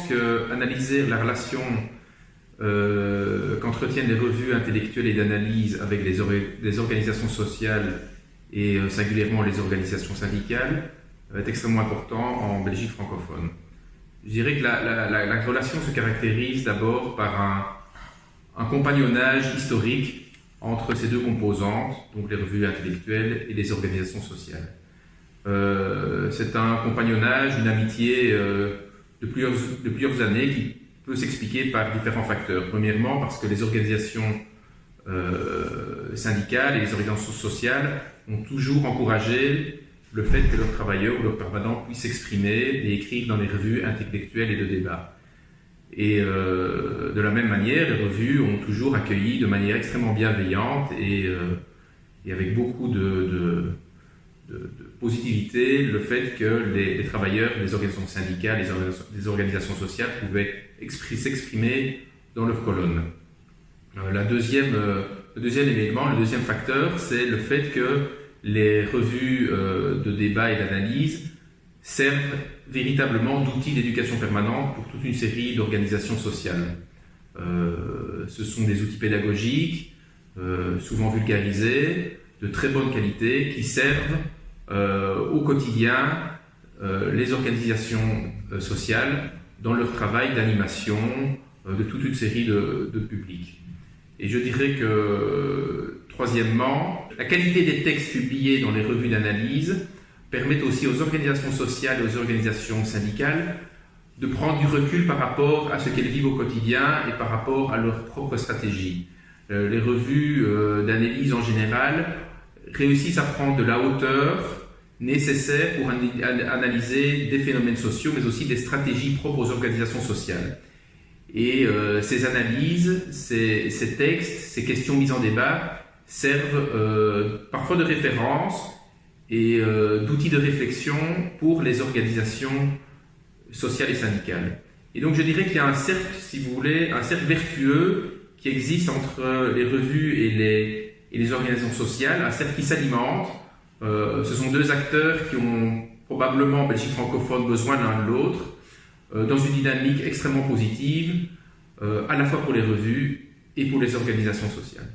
qu'analyser la relation qu'entretiennent les revues intellectuelles et d'analyse avec les organisations sociales et singulièrement les organisations syndicales est extrêmement important en Belgique francophone. Je dirais que la relation se caractérise d'abord par un compagnonnage historique entre ces deux composantes, donc les revues intellectuelles et les organisations sociales. C'est un compagnonnage, une amitié de plusieurs années qui peut s'expliquer par différents facteurs. Premièrement, parce que les organisations syndicales et les organisations sociales ont toujours encouragé le fait que leurs travailleurs ou leurs permanents puissent s'exprimer et écrire dans les revues intellectuelles et de débat. Et de la même manière, les revues ont toujours accueilli de manière extrêmement bienveillante et avec beaucoup de positivité le fait que les travailleurs des organisations syndicales, des organisations sociales pouvaient s'exprimer dans leurs colonnes. Le deuxième élément, le deuxième facteur, c'est le fait que les revues de débat et d'analyse servent véritablement d'outils d'éducation permanente pour toute une série d'organisations sociales. Ce sont des outils pédagogiques, souvent vulgarisés, de très bonne qualité, qui servent au quotidien les organisations sociales dans leur travail d'animation de toute une série de publics. Et je dirais que, troisièmement, la qualité des textes publiés dans les revues d'analyse permet aussi aux organisations sociales et aux organisations syndicales de prendre du recul par rapport à ce qu'elles vivent au quotidien et par rapport à leur propre stratégie. Les revues d'analyse en général réussissent à prendre de la hauteur nécessaire pour analyser des phénomènes sociaux, mais aussi des stratégies propres aux organisations sociales. Et ces analyses, ces textes, ces questions mises en débat servent parfois de référence et d'outils de réflexion pour les organisations sociales et syndicales. Et donc je dirais qu'il y a un cercle, si vous voulez, un cercle vertueux qui existe entre les revues et les organisations sociales, un cercle qui s'alimente. Ce sont deux acteurs qui ont probablement en Belgique francophone besoin l'un de l'autre, dans une dynamique extrêmement positive, à la fois pour les revues et pour les organisations sociales.